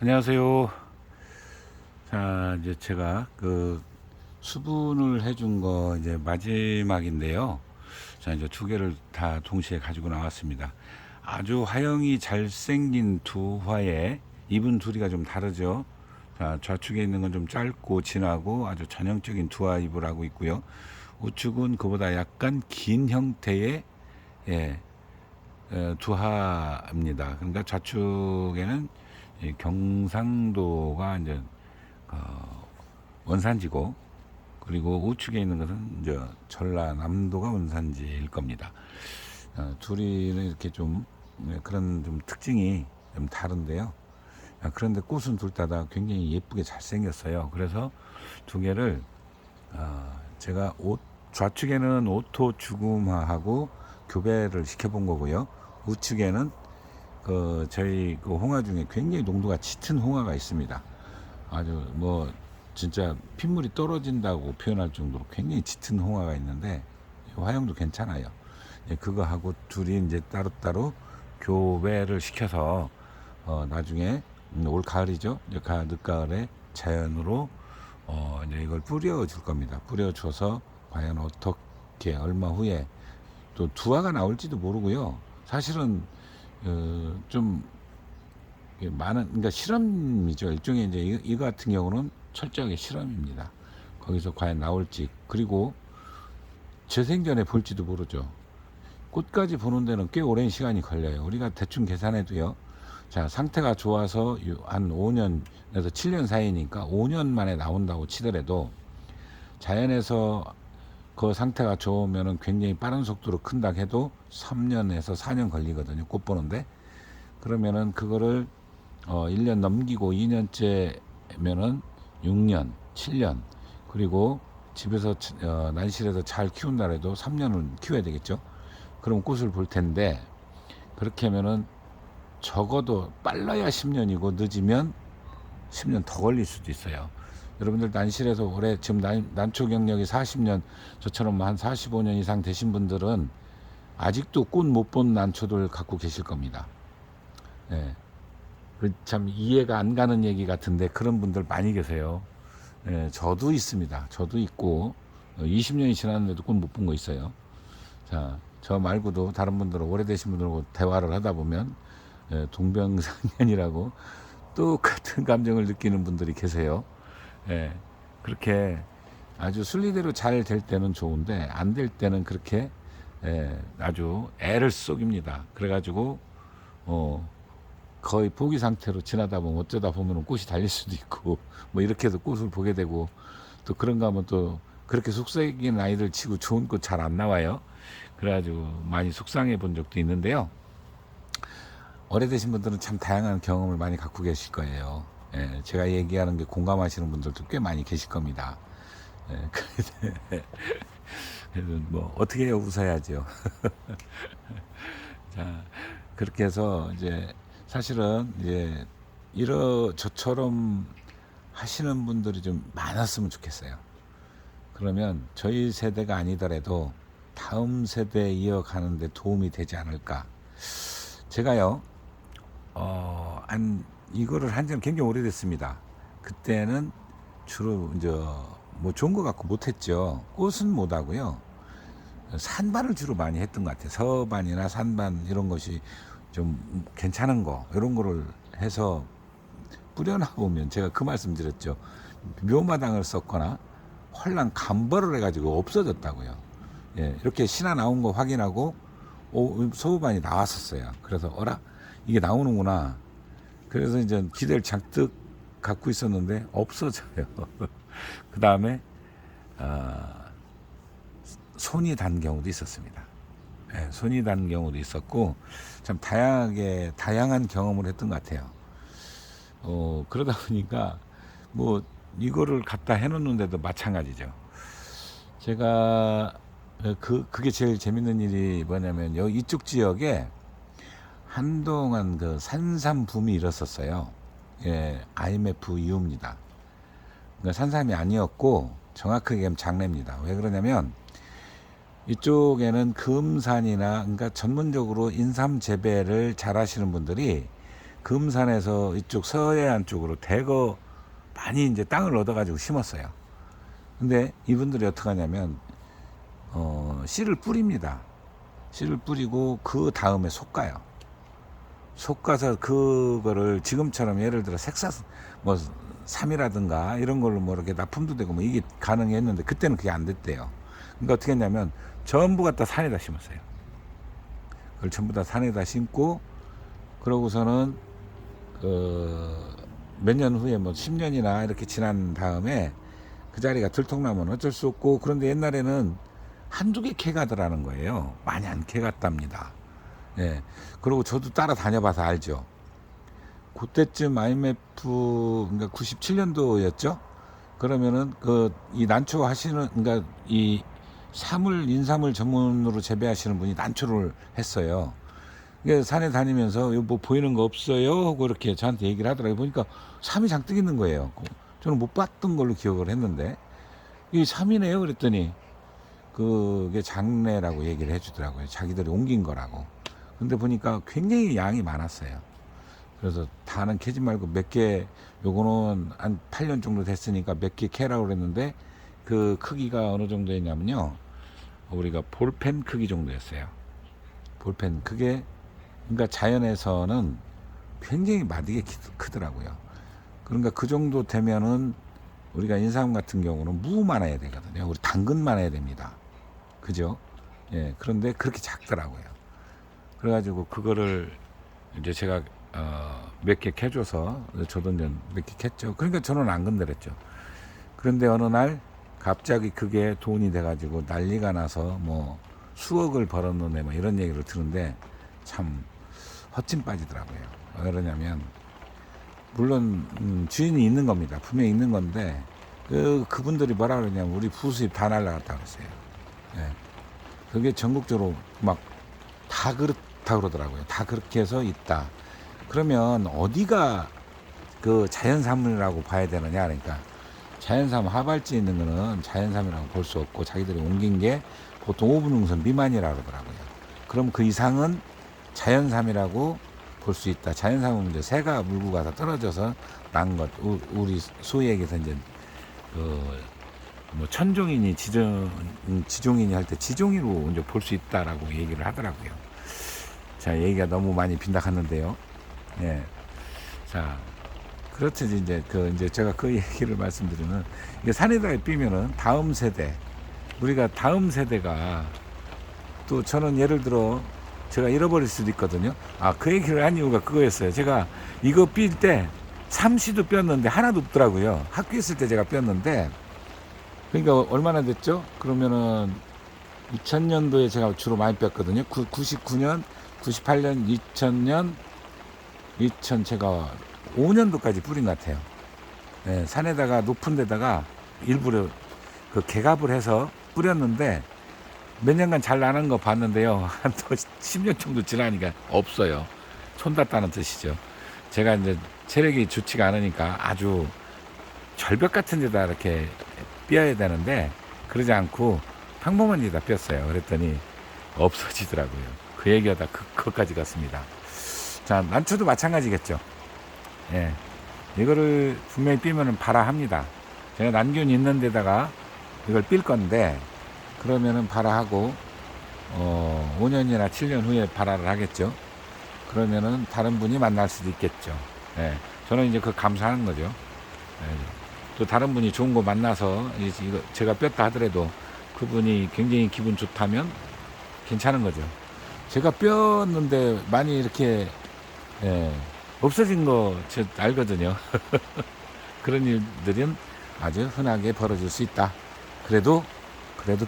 안녕하세요. 자, 이제 제가 그 수분을 해준 거 이제 마지막인데요. 자, 이제 두 개를 다 동시에 가지고 나왔습니다. 아주 화형이 잘생긴 두 화에 잎은 둘이가 좀 다르죠. 자, 좌측에 있는 건 좀 짧고 진하고 아주 전형적인 두 화 잎을 하고 있고요. 우측은 그보다 약간 긴 형태의 예, 두하입니다. 그러니까 좌측에는 이 경상도가 이제 원산지고, 그리고 우측에 있는 것은 이제 전라남도가 원산지일 겁니다. 둘이는 이렇게 좀 그런 좀 특징이 좀 다른데요. 그런데 꽃은 둘 다 굉장히 예쁘게 잘 생겼어요. 그래서 두 개를 제가 좌측에는 오토 죽음화하고 교배를 시켜본 거고요. 우측에는 저희 그 홍화 중에 굉장히 농도가 짙은 홍화가 있습니다. 아주 뭐 진짜 핏물이 떨어진다고 표현할 정도로 굉장히 짙은 홍화가 있는데 화형도 괜찮아요. 예, 그거 하고 둘이 이제 따로따로 교배를 시켜서 나중에 올 가을이죠. 이제 늦가을에 자연으로 이제 이걸 뿌려줄 겁니다. 뿌려줘서 과연 어떻게 얼마 후에 또 두화가 나올지도 모르고요. 사실은 좀 많은, 그러니까 실험이죠. 일종의 이제 이거 같은 경우는 철저하게 실험입니다. 거기서 과연 나올지, 그리고 재생전에 볼지도 모르죠. 꽃까지 보는 데는 꽤 오랜 시간이 걸려요. 우리가 대충 계산해도요. 자, 상태가 좋아서 한 5년에서 7년 사이니까 5년 만에 나온다고 치더라도 자연에서 그 상태가 좋으면 굉장히 빠른 속도로 큰다 해도 3년에서 4년 걸리거든요. 꽃 보는데. 그러면은 그거를 1년 넘기고 2년째면은 6년, 7년, 그리고 집에서 난실에서 잘 키운다 해도 3년은 키워야 되겠죠. 그럼 꽃을 볼 텐데, 그렇게 하면은 적어도 빨라야 10년이고 늦으면 10년 더 걸릴 수도 있어요. 여러분들 난실에서 올해 지금 난초 경력이 40년, 저처럼 한 45년 이상 되신 분들은 아직도 꽃 못 본 난초들 갖고 계실 겁니다. 예. 참 이해가 안 가는 얘기 같은데 그런 분들 많이 계세요. 예, 저도 있습니다. 저도 있고 20년이 지났는데도 꽃 못 본 거 있어요. 자, 저 말고도 다른 분들은 오래되신 분들하고 대화를 하다 보면 동병상련이라고 똑같은 감정을 느끼는 분들이 계세요. 예, 그렇게 아주 순리대로 잘 될 때는 좋은데 안 될 때는 그렇게 아주 애를 썩입니다. 그래가지고 거의 포기 상태로 지나다 보면 어쩌다 보면 꽃이 달릴 수도 있고 뭐 이렇게 해서 꽃을 보게 되고, 또 그런가 하면 또 그렇게 속삭이는 아이들 치고 좋은 꽃 잘 안 나와요. 그래가지고 많이 속상해 본 적도 있는데요. 오래되신 분들은 참 다양한 경험을 많이 갖고 계실 거예요. 예, 제가 얘기하는 게 공감하시는 분들도 꽤 많이 계실 겁니다. 예, 그래서 뭐 어떻게 해요? 웃어야죠. 자, 그렇게 해서 이제 사실은 이제 저처럼 하시는 분들이 좀 많았으면 좋겠어요. 그러면 저희 세대가 아니더라도 다음 세대에 이어가는데 도움이 되지 않을까. 제가요, 이거를 한 지는 굉장히 오래됐습니다. 그때는 주로 이제 뭐 좋은 거 갖고 못했죠. 꽃은 못하고요. 산반을 주로 많이 했던 것 같아요. 서반이나 산반 이런 것이 좀 괜찮은 거 이런 거를 해서 뿌려놔보면, 제가 그 말씀 드렸죠. 묘마당을 썼거나 헐랑 감벌을 해가지고 없어졌다고요. 예, 이렇게 신화 나온 거 확인하고 소반이 나왔었어요. 그래서 어라 이게 나오는구나. 그래서 이제 기대를 잔뜩 갖고 있었는데 없어져요. 그 다음에 손이 단 경우도 있었습니다. 예, 손이 단 경우도 있었고 참 다양한 경험을 했던 것 같아요. 그러다 보니까 뭐 이거를 갖다 해놓는데도 마찬가지죠. 제가 그게 제일 재밌는 일이 뭐냐면 이쪽 지역에 한동안 그 산삼 붐이 일었었어요. 예, IMF 이후입니다. 그러니까 산삼이 아니었고 정확하게 얘기하면 장례입니다. 왜 그러냐면 이쪽에는 금산이나, 그러니까 전문적으로 인삼 재배를 잘 하시는 분들이 금산에서 이쪽 서해안 쪽으로 대거 많이 이제 땅을 얻어가지고 심었어요. 근데 이분들이 어떻게 하냐면, 씨를 뿌립니다. 씨를 뿌리고 그 다음에 솎아요. 솎아서 그거를 지금처럼 예를 들어 색사, 뭐, 삼이라든가 이런 걸로 뭐 이렇게 납품도 되고 뭐 이게 가능했는데 그때는 그게 안 됐대요. 그러니까 어떻게 했냐면 전부 갖다 산에다 심었어요. 그걸 전부 다 산에다 심고, 그러고서는 몇 년 후에 뭐 10년이나 이렇게 지난 다음에 그 자리가 들통나면 어쩔 수 없고, 그런데 옛날에는 한두 개 캐가더라는 거예요. 많이 안 캐갔답니다. 예. 그리고 저도 따라 다녀봐서 알죠. 그때쯤 IMF, 그러니까 97년도였죠. 그러면은 이 난초 하시는, 그러니까 이 인삼을 전문으로 재배하시는 분이 난초를 했어요. 그러니까 산에 다니면서 뭐 보이는 거 없어요 하고 이렇게 저한테 얘기를 하더라고요. 보니까 삼이 잔뜩 있는 거예요. 저는 못 봤던 걸로 기억을 했는데 이게 삼이네요 그랬더니 그게 장례라고 얘기를 해주더라고요. 자기들이 옮긴 거라고. 근데 보니까 굉장히 양이 많았어요. 그래서 다는 캐지 말고 몇 개, 요거는 한 8년 정도 됐으니까 몇 개 캐라고 그랬는데 그 크기가 어느 정도였냐면요, 우리가 볼펜 크기 정도였어요. 볼펜. 그게 그러니까 자연에서는 굉장히 마디게 크더라고요. 그러니까 그 정도 되면은 우리가 인삼 같은 경우는 무만 해야 되거든요. 우리 당근만 해야 됩니다. 그죠? 예. 그런데 그렇게 작더라고요. 그래가지고 그거를 이제 제가 몇 개 캐줘서 저도 이제 몇 개 캤죠. 그러니까 저는 안 건드렸죠. 그런데 어느 날 갑자기 그게 돈이 돼가지고 난리가 나서 뭐 수억을 벌었는데 뭐 이런 얘기를 들은데 참 헛짐 빠지더라고요. 왜 그러냐면 물론 주인이 있는 겁니다. 분명히 있는 건데 그분들이 뭐라 그러냐면 우리 부수입 다 날라갔다 그랬어요. 예. 그게 전국적으로 막 다 그렇다 그러더라고요. 다 그렇게 해서 있다. 그러면 어디가 그 자연산물이라고 봐야 되느냐. 그러니까 자연산 하발지에 있는 거는 자연산이라고 볼 수 없고 자기들이 옮긴 게 보통 5분 능선 미만이라고 그러더라고요. 그럼 그 이상은 자연산이라고 볼 수 있다. 자연산은 이제 새가 물고 가서 떨어져서 난 것. 우리 소위 얘기해서 이제 뭐 천종이니 지종이니 할 때 지종이로 이제 볼 수 있다라고 얘기를 하더라고요. 자, 얘기가 너무 많이 빈박했는데요. 예. 자, 그렇듯이 이제 제가 그 얘기를 말씀드리면 이게 산에다가 삐면은 다음 세대, 우리가 다음 세대가 또 저는 예를 들어 제가 잃어버릴 수도 있거든요. 그 얘기를 한 이유가 그거였어요. 제가 이거 삘 때 삼시도 뺐는데 하나도 없더라고요. 학교 있을 때 제가 뺐는데, 그러니까 얼마나 됐죠? 그러면은 2000년도에 제가 주로 많이 뺐거든요. 99년, 98년, 2000년, 제가 5년도까지 뿌린 것 같아요. 네, 산에다가 높은 데다가 일부러 그 개갑을 해서 뿌렸는데 몇 년간 잘 나는 거 봤는데요. 한 또 10년 정도 지나니까 없어요. 손닿다는 뜻이죠. 제가 이제 체력이 좋지가 않으니까 아주 절벽 같은 데다 이렇게 삐어야 되는데 그러지 않고 평범한 데다 삐었어요. 그랬더니 없어지더라고요. 그 얘기하다 그것까지 갔습니다. 자, 난초도 마찬가지겠죠. 예. 이거를 분명히 삐면은 발화합니다. 제가 난균 있는 데다가 이걸 삘 건데, 그러면은 발화하고, 5년이나 7년 후에 발화를 하겠죠. 그러면은 다른 분이 만날 수도 있겠죠. 예. 저는 이제 그 감사하는 거죠. 예. 또 다른 분이 좋은 거 만나서, 이거 제가 뺐다 하더라도 그분이 굉장히 기분 좋다면 괜찮은 거죠. 제가 뼈었는데 많이 이렇게, 예, 없어진 거 저 알거든요. 그런 일들은 아주 흔하게 벌어질 수 있다. 그래도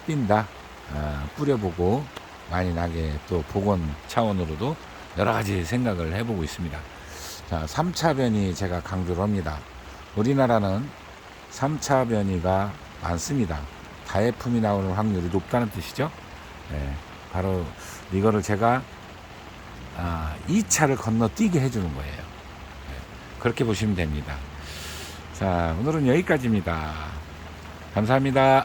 삔다. 뿌려보고 많이 나게 또 복원 차원으로도 여러 가지 생각을 해보고 있습니다. 자, 3차 변이 제가 강조를 합니다. 우리나라는 3차 변이가 많습니다. 다해품이 나오는 확률이 높다는 뜻이죠. 네, 바로 이거를 제가 2차를 건너뛰게 해주는 거예요. 네, 그렇게 보시면 됩니다. 자, 오늘은 여기까지입니다. 감사합니다.